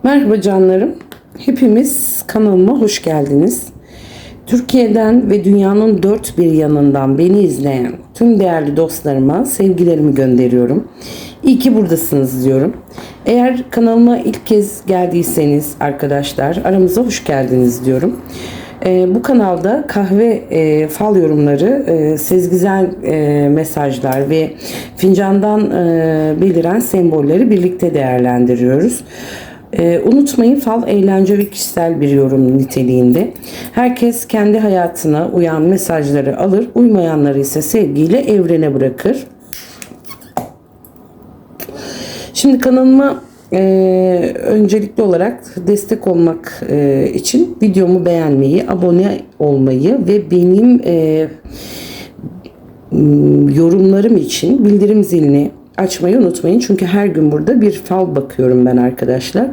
Merhaba canlarım. Hepimiz kanalıma hoş geldiniz. Türkiye'den ve dünyanın dört bir yanından beni izleyen tüm değerli dostlarıma sevgilerimi gönderiyorum. İyi ki buradasınız diyorum. Eğer kanalıma ilk kez geldiyseniz arkadaşlar aramıza hoş geldiniz diyorum. Bu kanalda kahve fal yorumları, sezgisel mesajlar ve fincandan beliren sembolleri birlikte değerlendiriyoruz. Unutmayın, fal eğlence ve kişisel bir yorum niteliğinde. Herkes kendi hayatına uyan mesajları alır, uymayanları ise sevgiyle evrene bırakır. Şimdi kanalıma öncelikli olarak destek olmak için videomu beğenmeyi, abone olmayı ve benim yorumlarım için bildirim zilini açmayı unutmayın. Çünkü her gün burada bir fal bakıyorum ben arkadaşlar.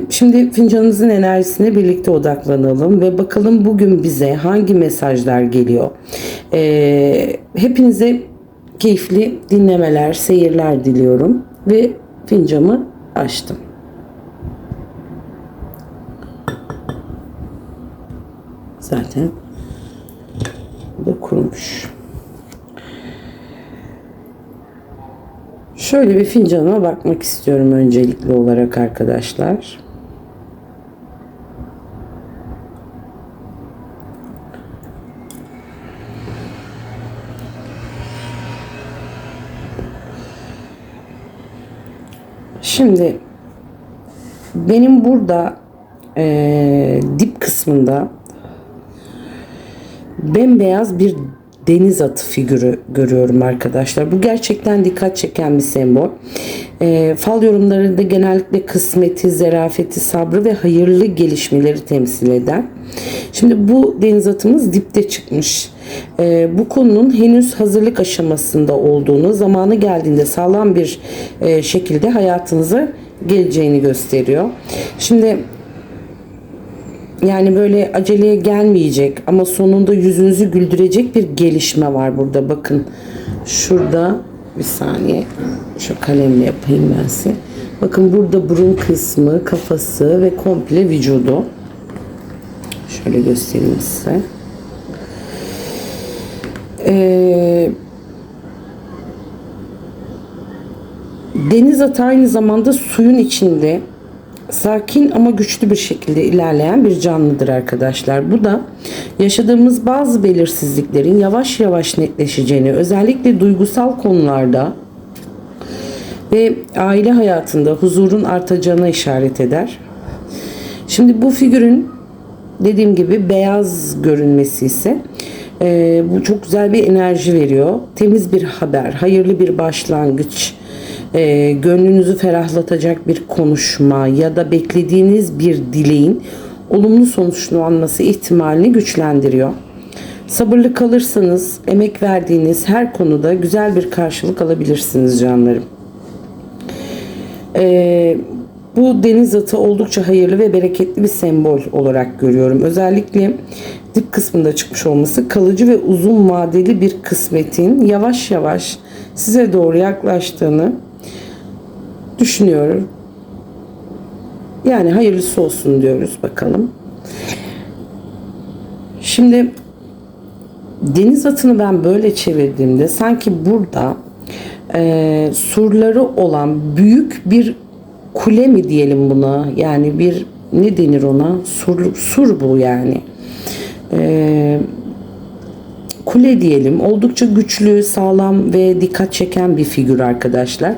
Şimdi fincanımızın enerjisine birlikte odaklanalım ve bakalım bugün bize hangi mesajlar geliyor. Hepinize keyifli dinlemeler, seyirler diliyorum ve fincanımı açtım. Zaten bu da kurumuş. Şöyle bir fincanıma bakmak istiyorum öncelikli olarak arkadaşlar. Şimdi benim burada dip kısmında bembeyaz bir deniz atı figürü görüyorum arkadaşlar. Bu gerçekten dikkat çeken bir sembol. Fal yorumlarında genellikle kısmeti, zarafeti, sabrı ve hayırlı gelişmeleri temsil eder. Şimdi bu deniz atımız dipte çıkmış. Bu konunun henüz hazırlık aşamasında olduğunu, zamanı geldiğinde sağlam bir şekilde hayatınıza geleceğini gösteriyor. Şimdi yani böyle aceleye gelmeyecek ama sonunda yüzünüzü güldürecek bir gelişme var burada. Bakın şurada bir saniye şu kalemle yapayım ben size. Bakın burada burun kısmı, kafası ve komple vücudu. Şöyle göstereyim size. Deniz atı aynı zamanda suyun içinde sakin ama güçlü bir şekilde ilerleyen bir canlıdır arkadaşlar. Bu da yaşadığımız bazı belirsizliklerin yavaş yavaş netleşeceğini, özellikle duygusal konularda ve aile hayatında huzurun artacağına işaret eder. Şimdi bu figürün dediğim gibi beyaz görünmesi ise bu çok güzel bir enerji veriyor. Temiz bir haber, hayırlı bir başlangıç, gönlünüzü ferahlatacak bir konuşma ya da beklediğiniz bir dileğin olumlu sonuçlanması ihtimalini güçlendiriyor. Sabırlı kalırsanız emek verdiğiniz her konuda güzel bir karşılık alabilirsiniz canlarım. Bu deniz atı oldukça hayırlı ve bereketli bir sembol olarak görüyorum. Özellikle dip kısmında çıkmış olması kalıcı ve uzun vadeli bir kısmetin yavaş yavaş size doğru yaklaştığını düşünüyorum. Yani hayırlısı olsun diyoruz bakalım. Şimdi deniz atını ben böyle çevirdiğimde sanki burada surları olan büyük bir kule mi diyelim buna, yani bir ne denir ona, sur bu yani, kule diyelim, oldukça güçlü, sağlam ve dikkat çeken bir figür arkadaşlar.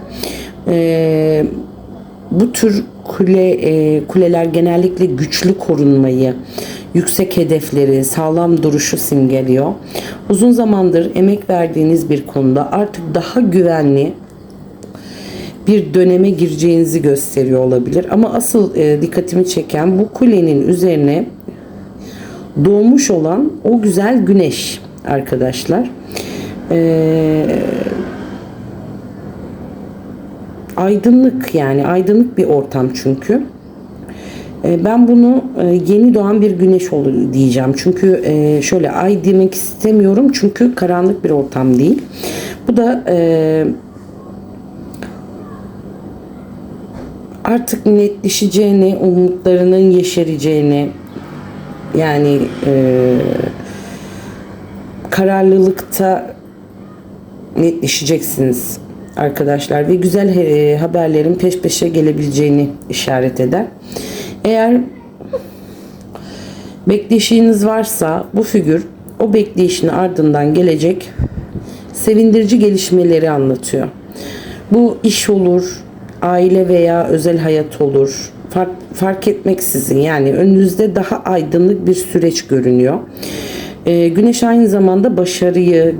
Bu tür kuleler genellikle güçlü korunmayı, yüksek hedefleri, sağlam duruşu simgeliyor. Uzun zamandır emek verdiğiniz bir konuda artık daha güvenli bir döneme gireceğinizi gösteriyor olabilir. Ama asıl dikkatimi çeken bu kulenin üzerine doğmuş olan o güzel güneş arkadaşlar. Aydınlık, yani aydınlık bir ortam çünkü. Ben bunu yeni doğan bir güneş diyeceğim. Çünkü şöyle ay demek istemiyorum çünkü karanlık bir ortam değil. Bu da artık netleşeceğini, umutlarının yeşereceğini, yani kararlılıkta netleşeceksiniz arkadaşlar ve güzel haberlerin peş peşe gelebileceğini işaret eder. Eğer bekleyişiniz varsa bu figür o bekleyişin ardından gelecek sevindirici gelişmeleri anlatıyor. Bu iş olur, aile veya özel hayat olur. Fark etmeksizin, yani önünüzde daha aydınlık bir süreç görünüyor. Güneş aynı zamanda başarıyı,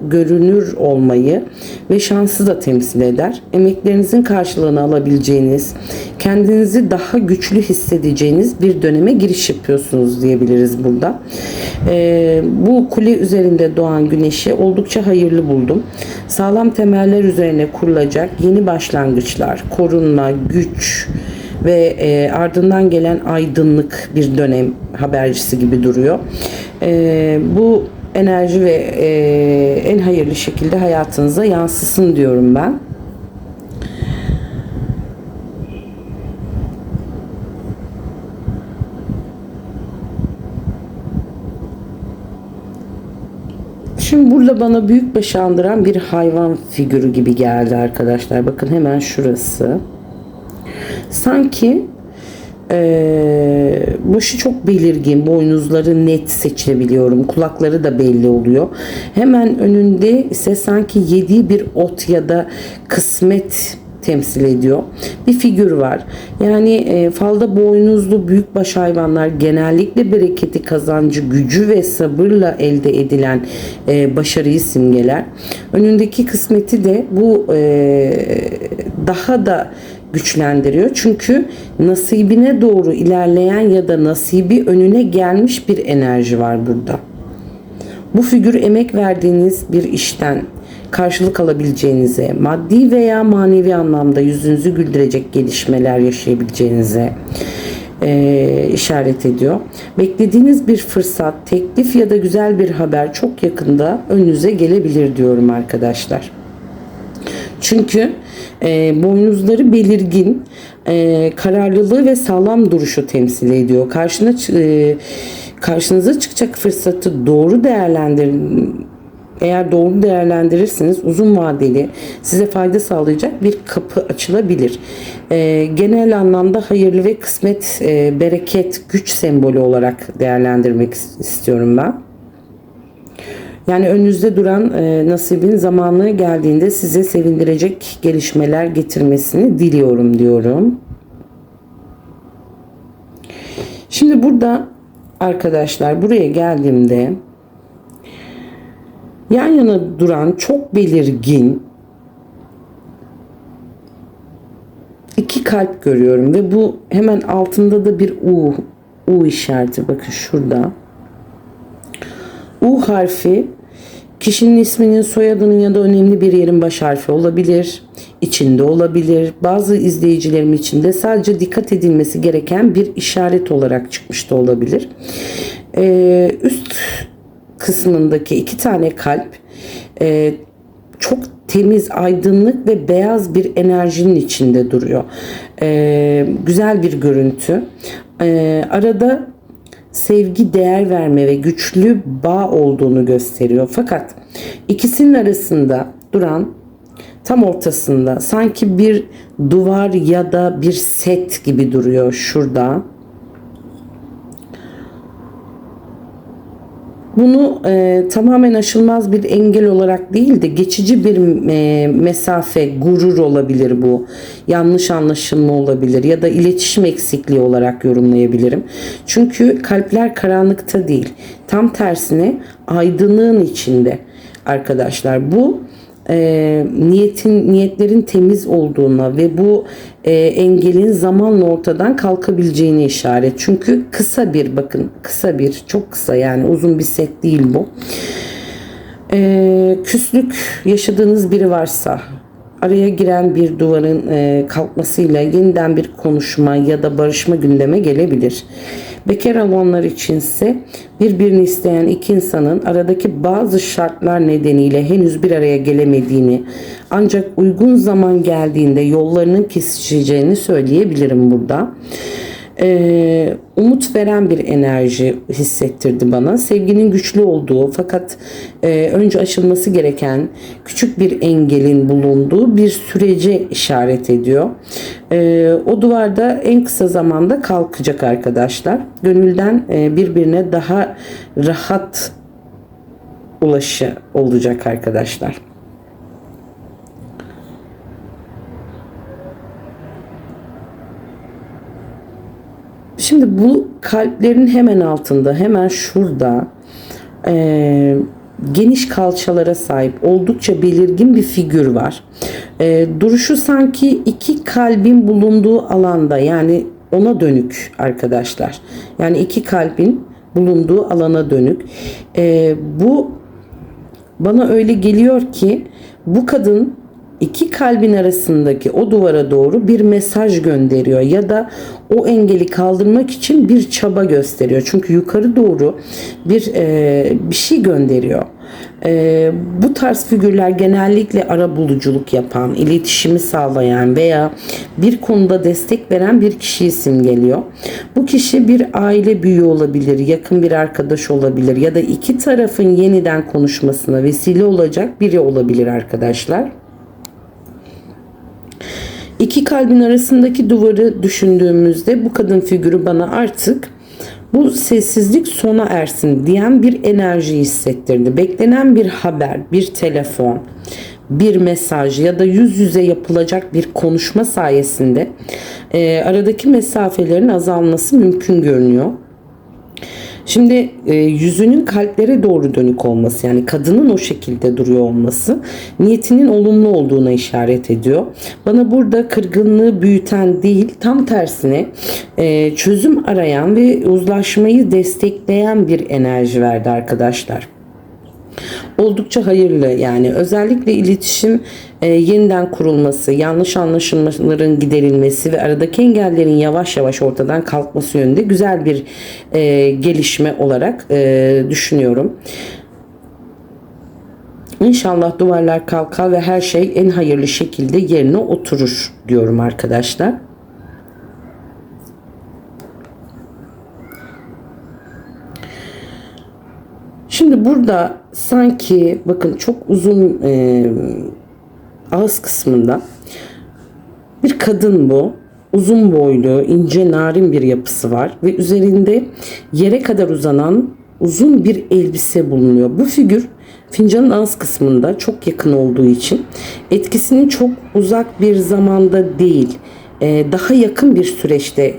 görünür olmayı ve şansı da temsil eder. Emeklerinizin karşılığını alabileceğiniz, kendinizi daha güçlü hissedeceğiniz bir döneme giriş yapıyorsunuz diyebiliriz burada. Bu kule üzerinde doğan güneşi oldukça hayırlı buldum. Sağlam temeller üzerine kurulacak yeni başlangıçlar, korunma, güç ve ardından gelen aydınlık bir dönem habercisi gibi duruyor. Bu enerji ve en hayırlı şekilde hayatınıza yansısın diyorum ben. Şimdi burada bana büyükbaşı andıran bir hayvan figürü gibi geldi arkadaşlar. Bakın hemen şurası. Sanki başı çok belirgin, boynuzları net seçebiliyorum, kulakları da belli oluyor. Hemen önünde ise sanki yediği bir ot ya da kısmet temsil ediyor bir figür var. Yani falda boynuzlu büyükbaş hayvanlar genellikle bereketi, kazancı, gücü ve sabırla elde edilen başarıyı simgeler. Önündeki kısmeti de bu daha da güçlendiriyor. Çünkü nasibine doğru ilerleyen ya da nasibi önüne gelmiş bir enerji var burada. Bu figür emek verdiğiniz bir işten karşılık alabileceğinize, maddi veya manevi anlamda yüzünüzü güldürecek gelişmeler yaşayabileceğinize işaret ediyor. Beklediğiniz bir fırsat, teklif ya da güzel bir haber çok yakında önünüze gelebilir diyorum arkadaşlar. Çünkü boynuzları belirgin, kararlılığı ve sağlam duruşu temsil ediyor. Karşınıza çıkacak fırsatı eğer doğru değerlendirirseniz uzun vadeli size fayda sağlayacak bir kapı açılabilir. Genel anlamda hayırlı ve kısmet, bereket, güç sembolü olarak değerlendirmek istiyorum ben. Yani önünüzde duran nasibin zamanı geldiğinde size sevindirecek gelişmeler getirmesini diliyorum diyorum. Şimdi burada arkadaşlar, buraya geldiğimde yan yana duran çok belirgin iki kalp görüyorum ve bu hemen altında da bir U işareti, bakın şurada. U harfi kişinin isminin, soyadının ya da önemli bir yerin baş harfi olabilir, içinde olabilir. Bazı izleyicilerim için de sadece dikkat edilmesi gereken bir işaret olarak çıkmış da olabilir. Üst kısmındaki iki tane kalp çok temiz, aydınlık ve beyaz bir enerjinin içinde duruyor. Güzel bir görüntü. Arada sevgi, değer verme ve güçlü bağ olduğunu gösteriyor. Fakat ikisinin arasında duran, tam ortasında sanki bir duvar ya da bir set gibi duruyor şurada. Bunu tamamen aşılmaz bir engel olarak değil de geçici bir mesafe, gurur olabilir bu. Yanlış anlaşılma olabilir ya da iletişim eksikliği olarak yorumlayabilirim. Çünkü kalpler karanlıkta değil. Tam tersine aydınlığın içinde arkadaşlar. Bu niyetlerin temiz olduğuna ve bu engelin zamanla ortadan kalkabileceğine işaret. Çünkü çok kısa, yani uzun bir set değil bu. Küslük yaşadığınız biri varsa, araya giren bir duvarın kalkmasıyla yeniden bir konuşma ya da barışma gündeme gelebilir. Bekar olanlar içinse birbirini isteyen iki insanın aradaki bazı şartlar nedeniyle henüz bir araya gelemediğini, ancak uygun zaman geldiğinde yollarının kesişeceğini söyleyebilirim burada. Umut veren bir enerji hissettirdi bana. Sevginin güçlü olduğu fakat önce aşılması gereken küçük bir engelin bulunduğu bir sürece işaret ediyor. O duvarda en kısa zamanda kalkacak arkadaşlar. Gönülden birbirine daha rahat ulaşı olacak arkadaşlar. Şimdi bu kalplerin hemen altında, hemen şurada geniş kalçalara sahip oldukça belirgin bir figür var. Duruşu sanki iki kalbin bulunduğu alanda, yani ona dönük arkadaşlar. Yani iki kalbin bulunduğu alana dönük. Bu bana öyle geliyor ki bu kadın iki kalbin arasındaki o duvara doğru bir mesaj gönderiyor ya da o engeli kaldırmak için bir çaba gösteriyor. Çünkü yukarı doğru bir şey gönderiyor. Bu tarz figürler genellikle arabuluculuk yapan, iletişimi sağlayan veya bir konuda destek veren bir kişiyi simgeliyor. Bu kişi bir aile büyüğü olabilir, yakın bir arkadaş olabilir ya da iki tarafın yeniden konuşmasına vesile olacak biri olabilir arkadaşlar. İki kalbin arasındaki duvarı düşündüğümüzde bu kadın figürü bana artık bu sessizlik sona ersin diyen bir enerji hissettirdi. Beklenen bir haber, bir telefon, bir mesaj ya da yüz yüze yapılacak bir konuşma sayesinde aradaki mesafelerin azalması mümkün görünüyor. Şimdi yüzünün kalplere doğru dönük olması, yani kadının o şekilde duruyor olması niyetinin olumlu olduğuna işaret ediyor. Bana burada kırgınlığı büyüten değil, tam tersine çözüm arayan ve uzlaşmayı destekleyen bir enerji verdi arkadaşlar. Oldukça hayırlı, yani özellikle iletişim yeniden kurulması, yanlış anlaşılmaların giderilmesi ve aradaki engellerin yavaş yavaş ortadan kalkması yönünde güzel bir gelişme olarak düşünüyorum. İnşallah duvarlar kalkar ve her şey en hayırlı şekilde yerine oturur diyorum arkadaşlar. Şimdi burada sanki bakın çok uzun ağız kısmında bir kadın bu. Uzun boylu, ince, narin bir yapısı var ve üzerinde yere kadar uzanan uzun bir elbise bulunuyor. Bu figür fincanın ağız kısmında çok yakın olduğu için etkisinin çok uzak bir zamanda değil, daha yakın bir süreçte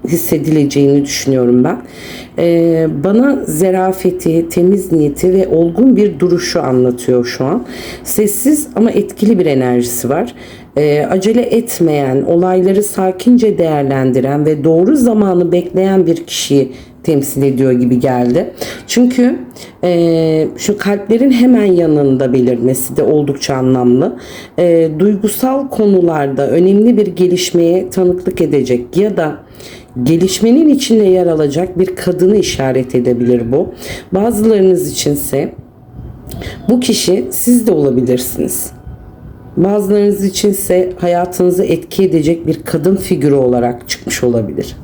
hissedileceğini düşünüyorum ben. Bana zerafeti, temiz niyeti ve olgun bir duruşu anlatıyor şu an. Sessiz ama etkili bir enerjisi var. Acele etmeyen, olayları sakince değerlendiren ve doğru zamanı bekleyen bir kişiyi temsil ediyor gibi geldi. Çünkü şu kalplerin hemen yanında belirmesi de oldukça anlamlı. Duygusal konularda önemli bir gelişmeye tanıklık edecek ya da gelişmenin içinde yer alacak bir kadını işaret edebilir bu. Bazılarınız içinse bu kişi siz de olabilirsiniz. Bazılarınız içinse hayatınızı etki edecek bir kadın figürü olarak çıkmış olabilir.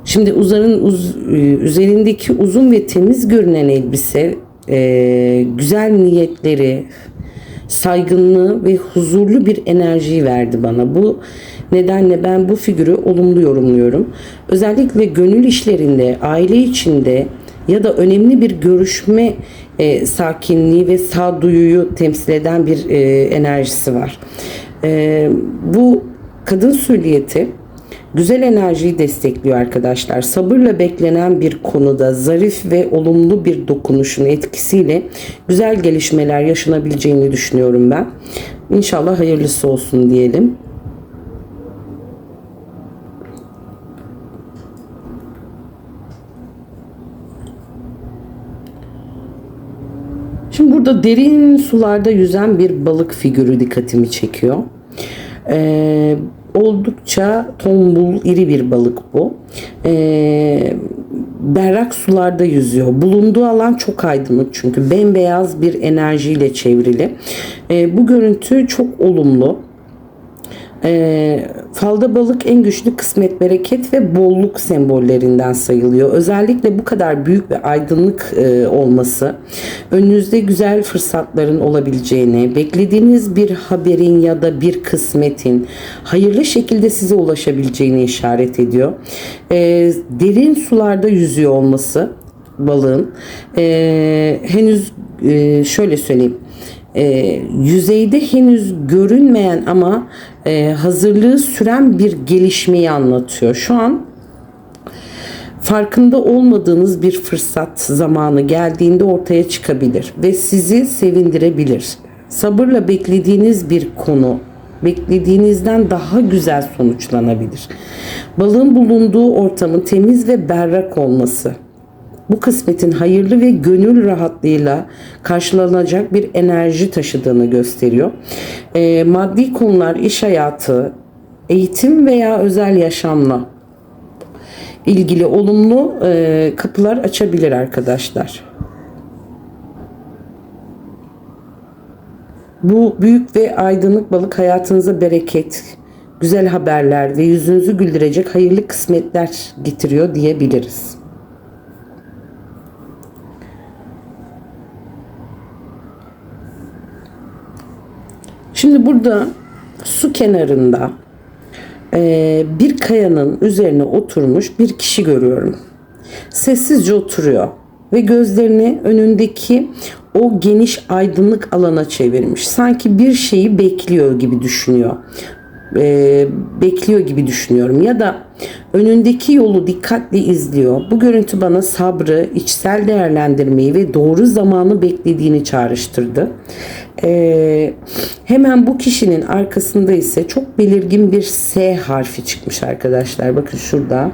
Şimdi üzerindeki uzun ve temiz görünen elbise güzel niyetleri, saygınlığı ve huzurlu bir enerjiyi verdi bana. Bu nedenle ben bu figürü olumlu yorumluyorum. Özellikle gönül işlerinde, aile içinde ya da önemli bir görüşme sakinliği ve sağduyuyu temsil eden bir enerjisi var. Bu kadın süliyeti güzel enerjiyi destekliyor arkadaşlar. Sabırla beklenen bir konuda zarif ve olumlu bir dokunuşun etkisiyle güzel gelişmeler yaşanabileceğini düşünüyorum ben. İnşallah hayırlısı olsun diyelim. Şimdi burada derin sularda yüzen bir balık figürü dikkatimi çekiyor. Oldukça tombul, iri bir balık bu. Berrak sularda yüzüyor. Bulunduğu alan çok aydınlık çünkü bembeyaz bir enerjiyle çevrili. Bu görüntü çok olumlu. Falda balık en güçlü kısmet, bereket ve bolluk sembollerinden sayılıyor. Özellikle bu kadar büyük ve aydınlık olması önünüzde güzel fırsatların olabileceğini, beklediğiniz bir haberin ya da bir kısmetin hayırlı şekilde size ulaşabileceğini işaret ediyor. Derin sularda yüzüyor olması balığın henüz şöyle söyleyeyim, yüzeyde henüz görünmeyen ama hazırlığı süren bir gelişmeyi anlatıyor. Şu an farkında olmadığınız bir fırsat zamanı geldiğinde ortaya çıkabilir ve sizi sevindirebilir. Sabırla beklediğiniz bir konu beklediğinizden daha güzel sonuçlanabilir. Balığın bulunduğu ortamın temiz ve berrak olması bu kısmetin hayırlı ve gönül rahatlığıyla karşılanacak bir enerji taşıdığını gösteriyor. Maddi konular, iş hayatı, eğitim veya özel yaşamla ilgili olumlu kapılar açabilir arkadaşlar. Bu büyük ve aydınlık balık hayatınıza bereket, güzel haberler ve yüzünüzü güldürecek hayırlı kısmetler getiriyor diyebiliriz. Şimdi burada su kenarında bir kayanın üzerine oturmuş bir kişi görüyorum. Sessizce oturuyor ve gözlerini önündeki o geniş aydınlık alana çevirmiş. Sanki bir şeyi bekliyor gibi düşünüyor. Bekliyor gibi düşünüyorum ya da önündeki yolu dikkatli izliyor. Bu görüntü bana sabrı, içsel değerlendirmeyi ve doğru zamanı beklediğini çağrıştırdı. Hemen bu kişinin arkasında ise çok belirgin bir S harfi çıkmış arkadaşlar. Bakın şurada.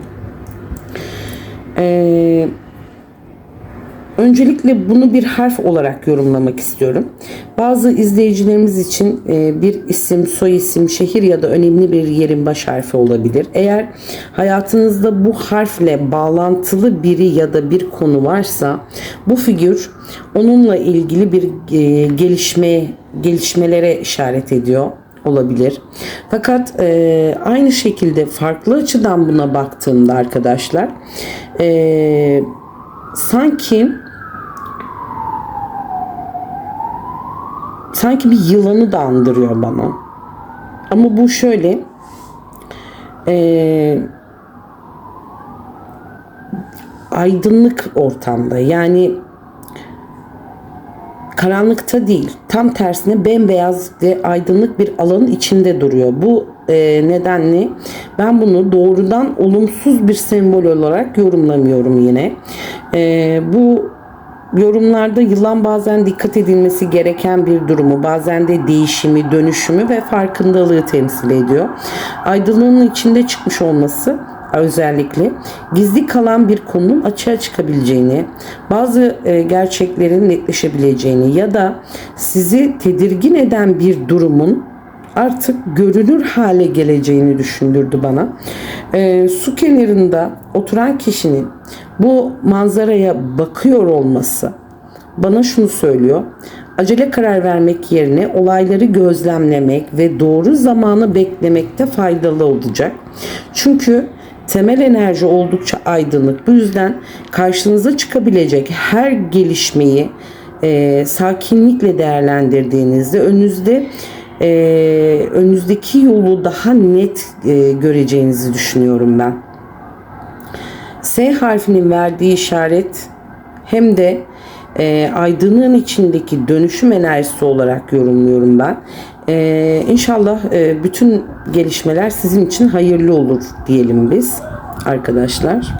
Öncelikle bunu bir harf olarak yorumlamak istiyorum. Bazı izleyicilerimiz için bir isim, soy isim, şehir ya da önemli bir yerin baş harfi olabilir. Eğer hayatınızda bu harfle bağlantılı biri ya da bir konu varsa bu figür onunla ilgili bir gelişmelere işaret ediyor olabilir. Fakat aynı şekilde farklı açıdan buna baktığımda arkadaşlar sanki bir yılanı da andırıyor bana. Ama bu şöyle aydınlık ortamda, yani karanlıkta değil, tam tersine bembeyaz ve aydınlık bir alanın içinde duruyor. Bu nedenle ben bunu doğrudan olumsuz bir sembol olarak yorumlamıyorum yine. Bu yorumlarda yılan bazen dikkat edilmesi gereken bir durumu, bazen de değişimi, dönüşümü ve farkındalığı temsil ediyor. Aydınlığın içinde çıkmış olması özellikle gizli kalan bir konunun açığa çıkabileceğini, bazı gerçeklerin netleşebileceğini ya da sizi tedirgin eden bir durumun artık görünür hale geleceğini düşündürdü bana. Su kenarında oturan kişinin bu manzaraya bakıyor olması bana şunu söylüyor: acele karar vermek yerine olayları gözlemlemek ve doğru zamanı beklemekte faydalı olacak. Çünkü temel enerji oldukça aydınlık. Bu yüzden karşınıza çıkabilecek her gelişmeyi sakinlikle değerlendirdiğinizde önünüzdeki yolu daha net göreceğinizi düşünüyorum ben. S harfinin verdiği işaret hem de aydınlığın içindeki dönüşüm enerjisi olarak yorumluyorum ben. İnşallah bütün gelişmeler sizin için hayırlı olur diyelim biz arkadaşlar.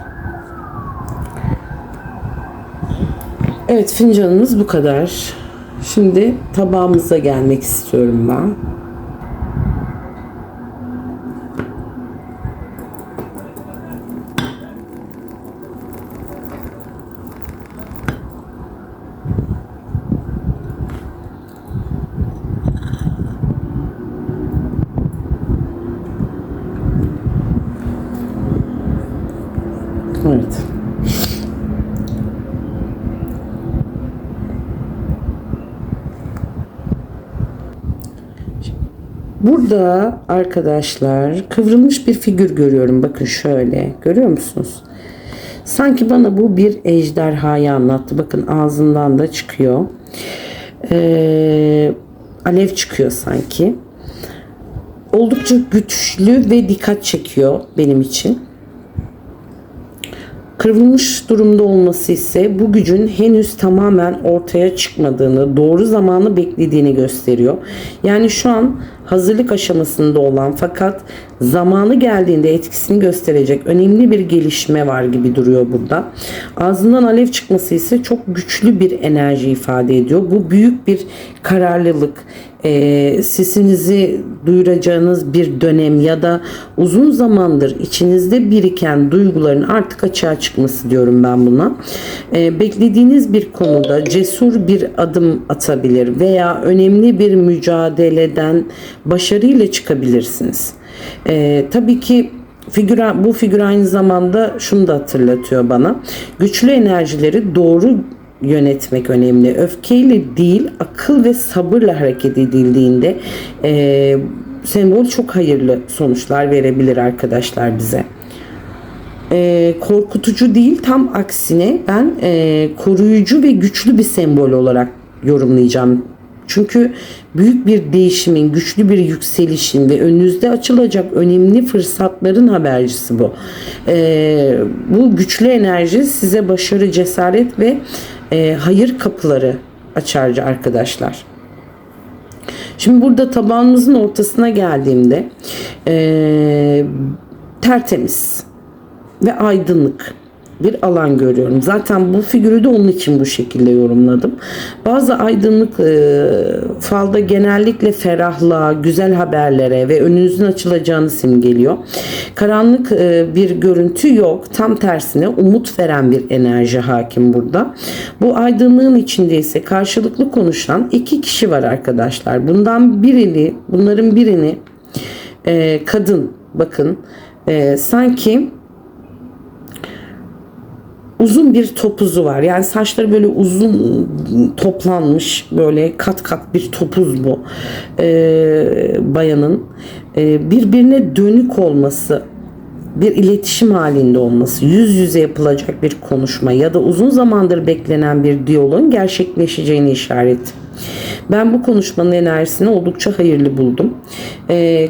Evet, fincanımız bu kadar. Şimdi tabağımıza gelmek istiyorum ben. Burada arkadaşlar kıvrılmış bir figür görüyorum. Bakın şöyle. Görüyor musunuz? Sanki bana bu bir ejderhayı anlattı. Bakın ağzından da çıkıyor. Alev çıkıyor sanki. Oldukça güçlü ve dikkat çekiyor benim için. Kıvrılmış durumda olması ise bu gücün henüz tamamen ortaya çıkmadığını, doğru zamanı beklediğini gösteriyor. Yani şu an hazırlık aşamasında olan fakat zamanı geldiğinde etkisini gösterecek önemli bir gelişme var gibi duruyor burada. Ağzından alev çıkması ise çok güçlü bir enerji ifade ediyor. Bu büyük bir kararlılık, sesinizi duyuracağınız bir dönem ya da uzun zamandır içinizde biriken duyguların artık açığa çıkması diyorum ben buna. Beklediğiniz bir konuda cesur bir adım atabilir veya önemli bir mücadeleden başarıyla çıkabilirsiniz. Tabii ki bu figür aynı zamanda şunu da hatırlatıyor bana. Güçlü enerjileri doğru yönetmek önemli. Öfkeyle değil, akıl ve sabırla hareket edildiğinde sembol çok hayırlı sonuçlar verebilir arkadaşlar bize. Korkutucu değil, tam aksine ben koruyucu ve güçlü bir sembol olarak yorumlayacağım. Çünkü büyük bir değişimin, güçlü bir yükselişin ve önünüzde açılacak önemli fırsatların habercisi bu. Bu güçlü enerji size başarı, cesaret ve hayır kapıları açar arkadaşlar. Şimdi burada tabağımızın ortasına geldiğimde tertemiz ve aydınlık bir alan görüyorum. Zaten bu figürü de onun için bu şekilde yorumladım. Bazı aydınlık falda genellikle ferahlığa, güzel haberlere ve önünüzün açılacağını simgeliyor. Karanlık bir görüntü yok. Tam tersine umut veren bir enerji hakim burada. Bu aydınlığın içinde ise karşılıklı konuşan iki kişi var arkadaşlar. Bunların birini kadın, bakın sanki uzun bir topuzu var. Yani saçları böyle uzun toplanmış, böyle kat kat bir topuz bu bayanın. Birbirine dönük olması, bir iletişim halinde olması, yüz yüze yapılacak bir konuşma ya da uzun zamandır beklenen bir diyaloğun gerçekleşeceğini işaret. Ben bu konuşmanın enerjisini oldukça hayırlı buldum.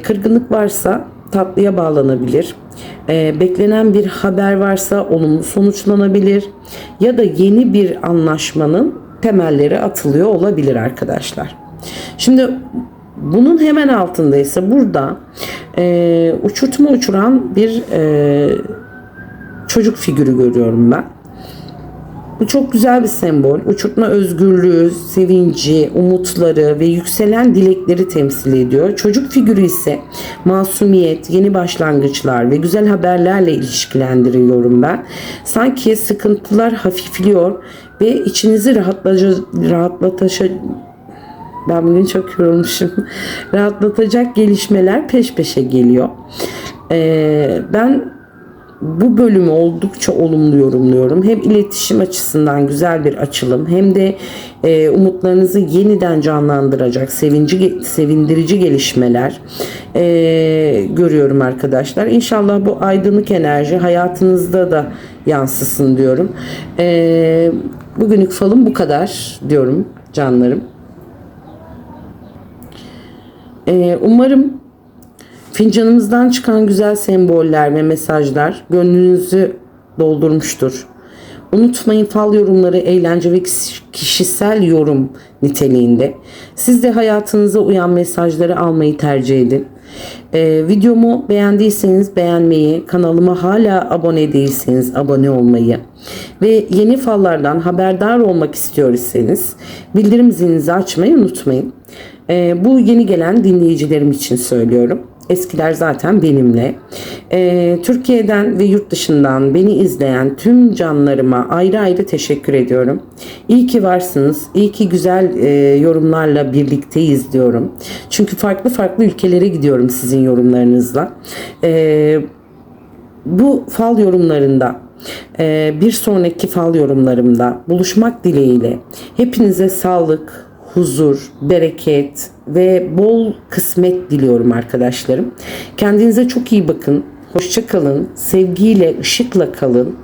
Kırgınlık varsa tatlıya bağlanabilir. Beklenen bir haber varsa olumlu sonuçlanabilir ya da yeni bir anlaşmanın temelleri atılıyor olabilir arkadaşlar. Şimdi bunun hemen altında ise burada uçurtma uçuran bir çocuk figürü görüyorum ben. Bu çok güzel bir sembol. Uçurtma özgürlüğü, sevinci, umutları ve yükselen dilekleri temsil ediyor. Çocuk figürü ise masumiyet, yeni başlangıçlar ve güzel haberlerle ilişkilendiriyorum ben. Sanki sıkıntılar hafifliyor ve içinizi ben bugün çok yorulmuşum. Rahatlatacak gelişmeler peş peşe geliyor. Ben bu bölümü oldukça olumlu yorumluyorum. Hem iletişim açısından güzel bir açılım hem de umutlarınızı yeniden canlandıracak sevindirici gelişmeler görüyorum arkadaşlar. İnşallah bu aydınlık enerji hayatınızda da yansısın diyorum. Bugünlük falım bu kadar diyorum canlarım. Umarım fincanımızdan çıkan güzel semboller ve mesajlar gönlünüzü doldurmuştur. Unutmayın, fal yorumları eğlence ve kişisel yorum niteliğinde. Siz de hayatınıza uyan mesajları almayı tercih edin. Videomu beğendiyseniz beğenmeyi, kanalıma hala abone değilseniz abone olmayı ve yeni fallardan haberdar olmak istiyorsanız bildirim zilinizi açmayı unutmayın. Bu yeni gelen dinleyicilerim için söylüyorum. Eskiler zaten benimle. Türkiye'den ve yurt dışından beni izleyen tüm canlarıma ayrı ayrı teşekkür ediyorum. İyi ki varsınız. İyi ki güzel yorumlarla birlikteyiz diyorum. Çünkü farklı farklı ülkelere gidiyorum sizin yorumlarınızla. Bu fal yorumlarında bir sonraki fal yorumlarımda buluşmak dileğiyle hepinize sağlık, huzur, bereket ve bol kısmet diliyorum arkadaşlarım. Kendinize çok iyi bakın. Hoşça kalın. Sevgiyle, ışıkla kalın.